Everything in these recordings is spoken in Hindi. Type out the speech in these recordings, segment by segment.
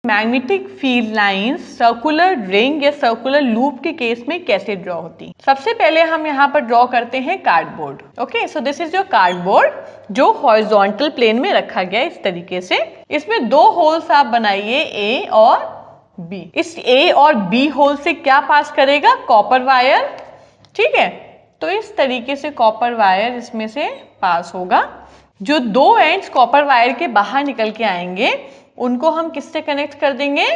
Magnetic field lines circular ring या सर्कुलर लूप के केस में कैसे ड्रॉ होती? सबसे पहले हम यहाँ पर ड्रॉ करते हैं cardboard. Okay, so this is your cardboard जो हॉरिजॉन्टल प्लेन में रखा गया है इस तरीके से। इसमें दो होल्स आप बनाइए, ए और बी। इस ए और बी होल से क्या पास करेगा? Copper wire. ठीक है, तो इस तरीके से कॉपर वायर इसमें से पास होगा। जो दो एंड्स कॉपर वायर के बाहर निकल के आएंगे उनको हम किससे कनेक्ट कर देंगे?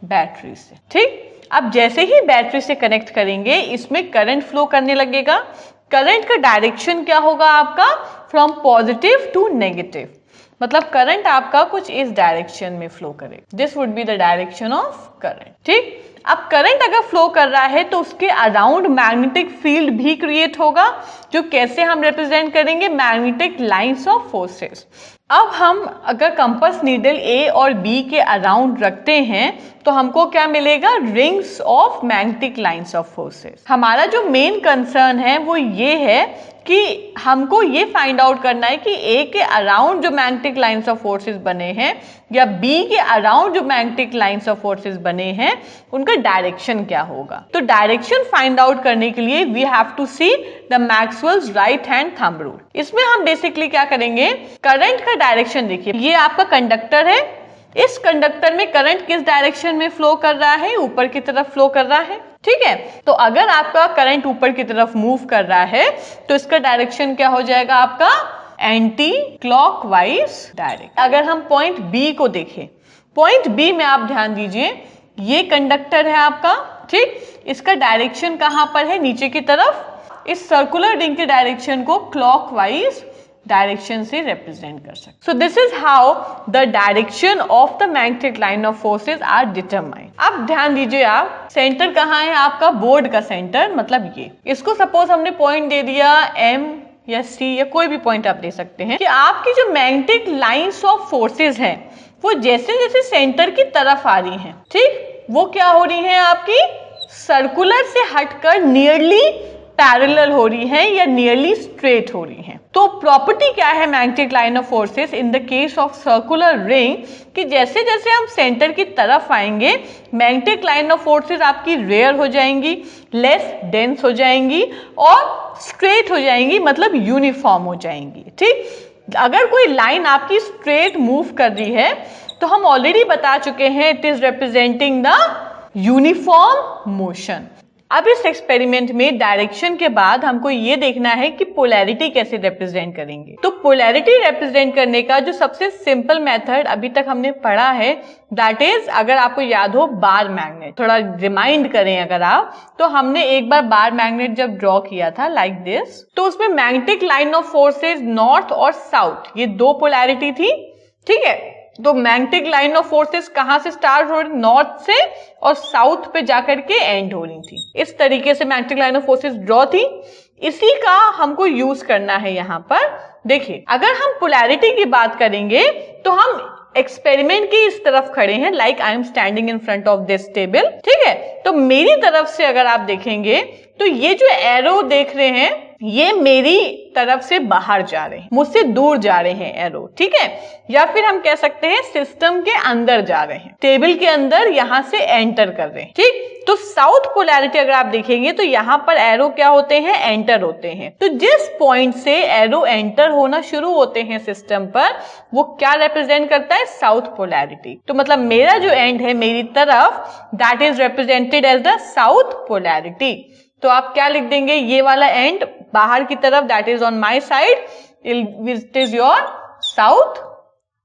बैटरी से। ठीक, अब जैसे ही बैटरी से कनेक्ट करेंगे इसमें करंट फ्लो करने लगेगा। करंट का डायरेक्शन क्या होगा आपका? फ्रॉम पॉजिटिव टू नेगेटिव, मतलब करंट आपका कुछ इस डायरेक्शन में फ्लो करेगा। This would be the direction of current. ठीक, अब करंट अगर फ्लो कर रहा है तो उसके अराउंड मैग्नेटिक फील्ड भी क्रिएट होगा, जो कैसे हम रिप्रेजेंट करेंगे? Magnetic lines of forces. अब हम अगर कंपास नीडल ए और बी के अराउंड रखते हैं तो हमको क्या मिलेगा? Rings of magnetic lines of forces. हमारा जो मेन कंसर्न है वो ये है कि हमको ये फाइंड आउट करना है कि ए के अराउंड जो मैग्नेटिक लाइंस ऑफ फोर्सेस बने हैं या बी के अराउंड जो मैग्नेटिक लाइंस ऑफ फोर्सेस बने हैं उनका डायरेक्शन क्या होगा। तो डायरेक्शन फाइंड आउट करने के लिए we have to see the Maxwell's right hand thumb rule. इसमें हम बेसिकली क्या करेंगे? करंट का डायरेक्शन देखिए, ये आपका कंडक्टर है। इस कंडक्टर में करंट किस डायरेक्शन में फ्लो कर रहा है? ऊपर की तरफ फ्लो कर रहा है। ठीक है, तो अगर आपका करंट ऊपर की तरफ मूव कर रहा है तो इसका डायरेक्शन क्या हो जाएगा आपका? Anti clockwise direction. अगर हम पॉइंट बी को देखें, पॉइंट बी में आप ध्यान दीजिए, ये कंडक्टर है आपका। ठीक, इसका डायरेक्शन कहां पर है? नीचे की तरफ। इस सर्कुलर रिंग के डायरेक्शन को क्लॉकवाइज डायरेक्शन से रिप्रेजेंट कर सकते। So this is how the direction of the magnetic line of forces are determined. अब ध्यान दीजिए, आप सेंटर कहाँ है आपका? बोर्ड का सेंटर, मतलब ये। इसको सपोज हमने पॉइंट दे दिया एम या सी या कोई भी पॉइंट आप दे सकते हैं कि आपकी जो मैग्नेटिक लाइंस ऑफ फोर्सेस हैं वो जैसे जैसे सेंटर की तरफ आ रही हैं, ठीक, वो क्या हो रही है? आपकी सर्कुलर से हटकर नियरली पैरेलल हो रही है या नियरली स्ट्रेट हो रही है। तो प्रॉपर्टी क्या है magnetic line of forces in the case of circular ring कि जैसे जैसे हम सेंटर की तरफ आएंगे मैग्नेटिक लाइन ऑफ फोर्सेस आपकी रेयर हो जाएंगी, लेस डेंस हो जाएंगी और स्ट्रेट हो जाएंगी, मतलब यूनिफॉर्म हो जाएंगी। ठीक, अगर कोई लाइन आपकी स्ट्रेट मूव कर रही है तो हम ऑलरेडी बता चुके हैं it is representing the uniform motion. अब इस एक्सपेरिमेंट में डायरेक्शन के बाद हमको ये देखना है कि पोलैरिटी कैसे रिप्रेजेंट करेंगे। तो पोलैरिटी रिप्रेजेंट करने का जो सबसे सिंपल मेथड अभी तक हमने पढ़ा है दैट इज, अगर आपको याद हो, बार मैग्नेट। थोड़ा रिमाइंड करें अगर आप, तो हमने एक बार बार मैग्नेट जब ड्रॉ किया था लाइक दिस, तो उसमें magnetic line of forces north और साउथ, ये दो पोलैरिटी थी। ठीक है, तो मैग्नेटिक लाइन ऑफ फोर्सेस कहां से स्टार्ट हो रही? नॉर्थ से, और साउथ पे जाकर के एंड हो रही थी। इस तरीके से magnetic line of forces draw थी। इसी का हमको यूज करना है यहाँ पर। देखिए, अगर हम पोलैरिटी की बात करेंगे तो हम एक्सपेरिमेंट की इस तरफ खड़े हैं, like I am standing in front of this table. ठीक है, तो मेरी तरफ से अगर आप देखेंगे तो ये जो एरो देख रहे हैं ये मेरी तरफ से बाहर जा रहे हैं, मुझसे दूर जा रहे हैं एरो। ठीक है, या फिर हम कह सकते हैं सिस्टम के अंदर जा रहे हैं, टेबल के अंदर यहां से एंटर कर रहे हैं। ठीक, तो साउथ पोलैरिटी अगर आप देखेंगे तो यहां पर एरो क्या होते हैं? एंटर होते हैं। तो जिस पॉइंट से एरो एंटर होना शुरू होते हैं सिस्टम पर, वो क्या रिप्रेजेंट करता है? South polarity. तो मतलब मेरा जो एंड है मेरी तरफ, that is represented as the south polarity. तो आप क्या लिख देंगे? ये वाला एंड बाहर की तरफ, that is on my side, it is your south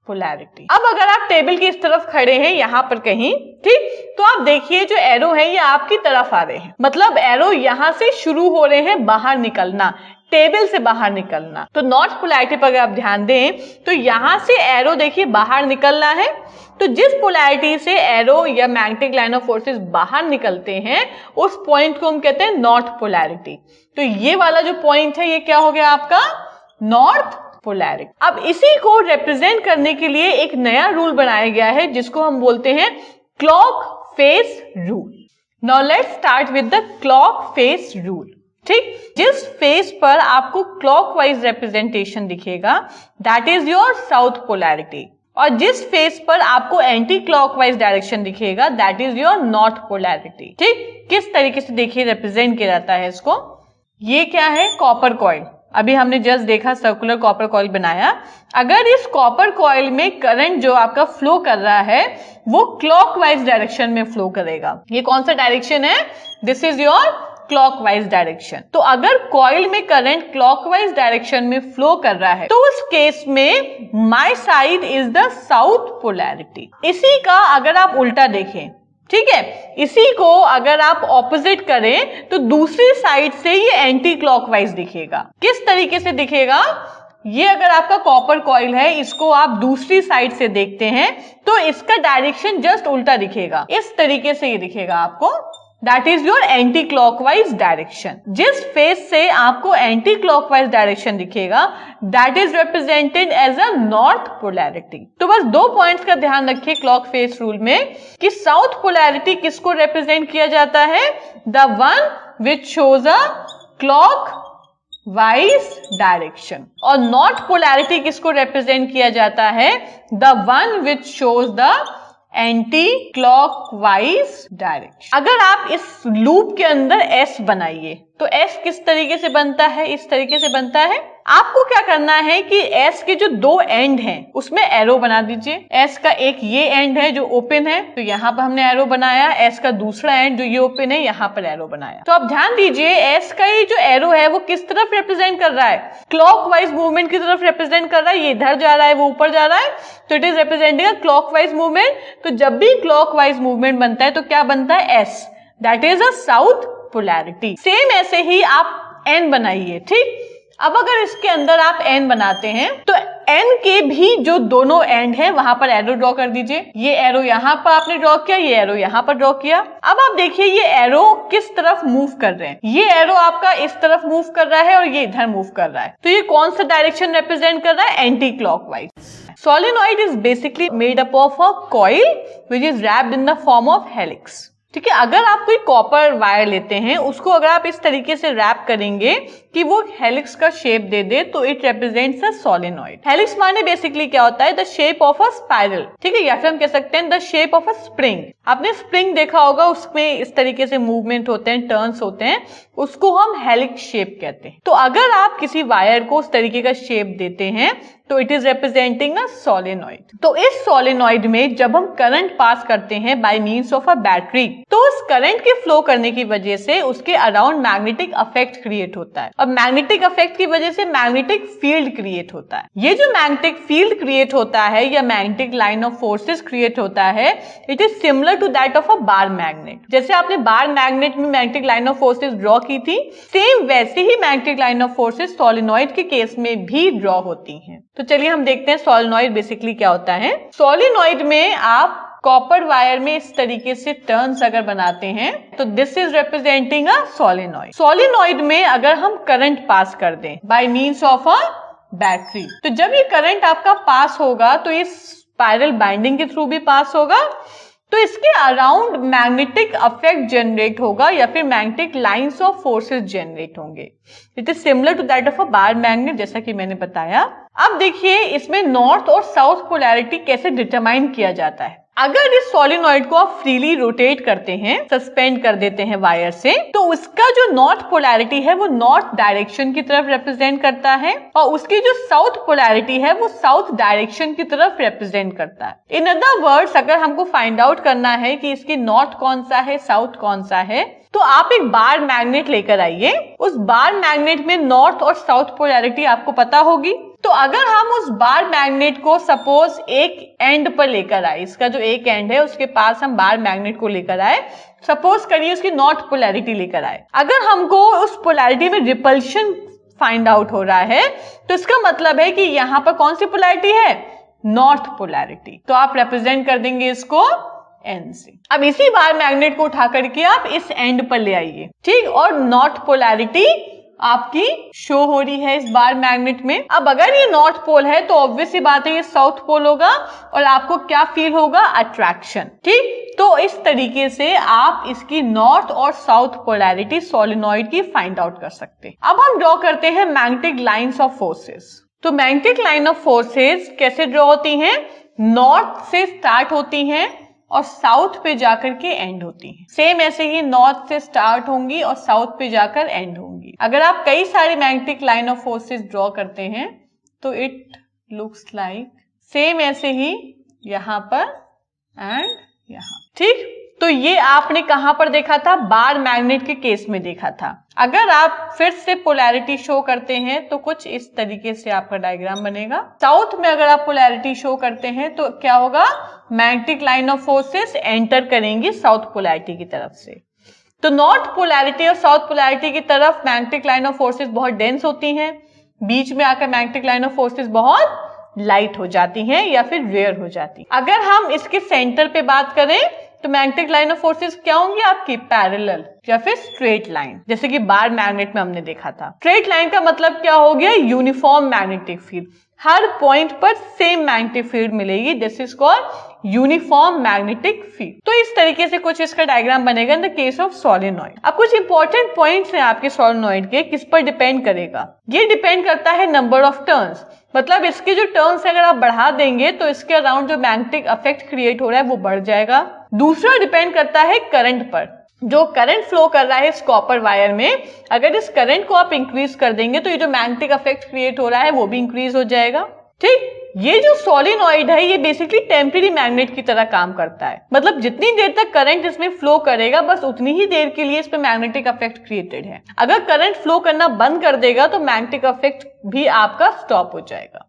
polarity. अब अगर आप टेबल की इस तरफ खड़े हैं यहां पर कहीं, ठीक, तो आप देखिए जो एरो है ये आपकी तरफ आ रहे हैं, मतलब एरो यहां से शुरू हो रहे हैं बाहर निकलना, टेबल से बाहर निकलना। तो नॉर्थ पोलैरिटी पर अगर आप ध्यान दें तो यहां से एरो देखिए बाहर निकलना है। तो जिस पोलैरिटी से एरो या मैग्नेटिक लाइन ऑफ फोर्सेस बाहर निकलते हैं उस पॉइंट को हम कहते हैं नॉर्थ पोलैरिटी। तो ये वाला जो पॉइंट है ये क्या हो गया आपका? North polarity. अब इसी को रिप्रेजेंट करने के लिए एक नया रूल बनाया गया है जिसको हम बोलते हैं clock face rule. Now let's start with the clock face rule. ठीक, जिस फेस पर आपको क्लॉकवाइज रिप्रेजेंटेशन दिखेगा that is your south polarity, और जिस फेस पर आपको एंटी क्लॉकवाइज डायरेक्शन दिखेगा that is your north polarity. ठीक, किस तरीके से देखिए रिप्रेजेंट किया जाता है इसको। ये क्या है, कॉपर कॉइल। अभी हमने जस्ट देखा सर्कुलर कॉपर कॉइल बनाया। अगर इस कॉपर कॉइल में करंट जो आपका फ्लो कर रहा है वो क्लॉकवाइज डायरेक्शन में फ्लो करेगा। ये कौन सा डायरेक्शन है, this is your clockwise direction. तो अगर कॉइल में करंट क्लॉकवाइज डायरेक्शन में फ्लो कर रहा है तो उस केस में my side is the south polarity. इसी का अगर आप उल्टा देखें, ठीक है, इसी को अगर आप ऑपोजिट करें तो दूसरी साइड से ये एंटी क्लॉकवाइज दिखेगा। किस तरीके से दिखेगा, ये अगर आपका कॉपर कॉइल है, इसको आप दूसरी साइड से देखते हैं तो इसका डायरेक्शन जस्ट उल्टा दिखेगा। इस तरीके से ये दिखेगा आपको, that is your anti clockwise direction. जिस फेस से आपको एंटी क्लॉकवाइज डायरेक्शन दिखेगा that is represented as a north polarity. तो बस 2 पॉइंट्स का ध्यान रखिए क्लॉक फेस रूल में कि साउथ पोलैरिटी किसको रिप्रेजेंट किया जाता है, the one which shows a clock wise direction, और नॉर्थ पोलैरिटी किसको रिप्रेजेंट किया जाता है, the one which shows the anti clockwise direction. अगर आप इस लूप के अंदर एस बनाइए तो एस किस तरीके से बनता है, इस तरीके से बनता है। आपको क्या करना है कि एस के जो 2 एंड हैं उसमें एरो बना दीजिए। एस का एक ये एंड है जो ओपन है तो यहाँ पर हमने एरो बनाया, एस का दूसरा एंड जो ये ओपन है यहाँ पर एरो बनाया। तो आप ध्यान दीजिए एस का ये जो एरो है वो किस तरफ रिप्रेजेंट कर रहा है, क्लॉकवाइज मूवमेंट की तरफ रिप्रेजेंट कर रहा है। ये इधर जा रहा है, वो ऊपर जा रहा है, तो it is representing a clockwise movement. तो जब भी क्लॉकवाइज मूवमेंट बनता है तो क्या बनता है, S, that is a south polarity. Same ऐसे ही आप एन बनाइए। ठीक, अब अगर इसके अंदर आप एन बनाते हैं तो एन के भी जो दोनों एंड है वहां पर एरो ड्रॉ कर दीजिए। ये एरो यहां पर आपने ड्रॉ किया, ये एरो यहां पर ड्रॉ किया। अब आप देखिए ये एरो किस तरफ मूव कर रहे हैं, ये एरो आपका इस तरफ मूव कर रहा है और ये इधर मूव कर रहा है। तो ये कौन सा डायरेक्शन रिप्रेजेंट कर रहा है, anti clockwise. Solenoid is basically made up of a coil which is wrapped in the form of helix. ठीक है, अगर आप कोई कॉपर वायर लेते हैं उसको अगर आप इस तरीके से रैप करेंगे कि वो हेलिक्स का शेप दे दे तो it represents a solenoid. Helix माने बेसिकली क्या होता है, the shape of a spiral. ठीक है, या फिर हम कह सकते हैं the shape of a spring. आपने स्प्रिंग देखा होगा, उसमें इस तरीके से मूवमेंट होते हैं, टर्न्स होते हैं, उसको हम हेलिक्स शेप कहते हैं। तो अगर आप किसी वायर को उस तरीके का शेप देते हैं तो it is representing a solenoid. तो इस सोलेनॉइड में जब हम करंट पास करते हैं by means of a battery तो उस करंट के फ्लो करने की वजह से उसके अराउंड मैग्नेटिक अफेक्ट क्रिएट होता है और मैग्नेटिक अफेक्ट की वजह से मैग्नेटिक फील्ड क्रिएट होता है। ये जो मैग्नेटिक फील्ड क्रिएट होता है या magnetic line of forces create होता है it is similar to that of a bar magnet. जैसे आपने बार मैग्नेट में magnetic line of forces draw की थी, सेम वैसे ही magnetic line of forces solenoid के केस में भी ड्रॉ होती हैं। तो चलिए हम देखते हैं सोलेनॉइड बेसिकली क्या होता है। सोलेनॉइड में आप कॉपर वायर में इस तरीके से टर्न्स अगर बनाते हैं तो this is representing a solenoid. Solenoid में अगर हम करंट पास कर दें by means of a battery तो जब ये करंट आपका पास होगा तो इस स्पाइरल बाइंडिंग के थ्रू भी पास होगा तो इसके अराउंड मैग्नेटिक अफेक्ट जनरेट होगा या फिर magnetic lines of forces generate होंगे। It is similar to that of a bar magnet जैसा कि मैंने बताया। अब देखिए इसमें नॉर्थ और साउथ पोलैरिटी कैसे डिटरमाइन किया जाता है। अगर इस सोलेनॉइड को आप फ्रीली रोटेट करते हैं, सस्पेंड कर देते हैं वायर से, तो उसका जो नॉर्थ पोलैरिटी है वो नॉर्थ डायरेक्शन की तरफ रिप्रेजेंट करता है और उसकी जो साउथ पोलैरिटी है वो साउथ डायरेक्शन की तरफ रिप्रेजेंट करता है। इन अदर वर्ड्स अगर हमको फाइंड आउट करना है कि इसकी नॉर्थ कौन सा है, साउथ कौन सा है, तो आप एक बार मैग्नेट लेकर आइए। उस बार मैग्नेट में नॉर्थ और साउथ पोलैरिटी आपको पता होगी। तो अगर हम उस बार मैग्नेट को सपोज एक एंड पर लेकर आए, इसका जो एक एंड है उसके पास हम बार मैग्नेट को लेकर आए, सपोज करिए उसकी नॉर्थ पोलैरिटी लेकर आए। अगर हमको उस पोलैरिटी में रिपल्शन फाइंड आउट हो रहा है तो इसका मतलब है कि यहाँ पर कौन सी पोलैरिटी है, नॉर्थ पोलैरिटी। तो आप रिप्रेजेंट कर देंगे इसको एन से। अब इसी बार मैग्नेट को उठा करके आप इस एंड पर ले आइए, ठीक, और नॉर्थ पोलैरिटी आपकी शो हो रही है इस बार मैग्नेट में। अब अगर ये नॉर्थ पोल है तो ऑब्वियस सी बात है ये साउथ पोल होगा और आपको क्या फील होगा, अट्रैक्शन। ठीक, तो इस तरीके से आप इसकी नॉर्थ और साउथ पोलैरिटी सोलेनॉइड की फाइंड आउट कर सकते हैं। अब हम ड्रॉ करते हैं मैग्नेटिक लाइंस ऑफ फोर्सेस। तो मैग्नेटिक लाइन ऑफ फोर्सेस कैसे ड्रॉ होती हैं, नॉर्थ से स्टार्ट होती हैं और साउथ पे जाकर के एंड होती हैं। सेम ऐसे ही नॉर्थ से स्टार्ट होंगी और साउथ पे जाकर एंड होंगी। अगर आप कई सारे magnetic line of forces draw करते हैं तो इट लुक्स लाइक सेम ऐसे ही यहां पर एंड यहां। ठीक, तो ये आपने कहां पर देखा था? बार मैग्नेट के केस में देखा था। अगर आप फिर से पोलैरिटी शो करते हैं तो कुछ इस तरीके से आपका डायग्राम बनेगा। साउथ में अगर आप पोलैरिटी शो करते हैं तो क्या होगा? Magnetic line of forces enter करेंगी साउथ पोलैरिटी की तरफ से। तो नॉर्थ पोलैरिटी और साउथ पोलैरिटी की तरफ मैग्नेटिक लाइन ऑफ फोर्सेस बहुत डेंस होती हैं, बीच में आकर मैग्नेटिक लाइन ऑफ फोर्सेस बहुत लाइट हो जाती हैं या फिर रेयर हो जाती हैं। अगर हम इसके सेंटर पे बात करें तो मैग्नेटिक लाइन ऑफ फोर्सेस क्या होंगी आपकी? पैरेलल या फिर स्ट्रेट लाइन, जैसे कि बार मैग्नेट में हमने देखा था। स्ट्रेट लाइन का मतलब क्या हो गया? यूनिफॉर्म मैग्नेटिक फील्ड, हर पॉइंट पर सेम मैग्नेटिक फील्ड मिलेगी। This is called uniform magnetic field. तो इस तरीके से कुछ इसका डायग्राम बनेगा in the case of solenoid. अब कुछ इंपॉर्टेंट पॉइंट्स हैं आपके सोलेनॉइड के, किस पर डिपेंड करेगा? ये डिपेंड करता है नंबर ऑफ टर्न्स, मतलब इसके जो टर्न्स अगर आप बढ़ा देंगे तो इसके अराउंड जो मैग्नेटिक इफेक्ट क्रिएट हो रहा है वो बढ़ जाएगा। दूसरा डिपेंड करता है करंट पर, जो करंट फ्लो कर रहा है इस कॉपर वायर में, अगर इस करंट को आप इंक्रीज कर देंगे तो ये जो मैग्नेटिक इफेक्ट क्रिएट हो रहा है वो भी इंक्रीज हो जाएगा। ठीक, ये जो सोलेनॉइड है ये बेसिकली टेम्परेरी मैग्नेट की तरह काम करता है, मतलब जितनी देर तक करंट इसमें फ्लो करेगा बस उतनी ही देर के लिए इसमें मैग्नेटिक इफेक्ट क्रिएटेड है। अगर करंट फ्लो करना बंद कर देगा तो मैग्नेटिक इफेक्ट भी आपका स्टॉप हो जाएगा।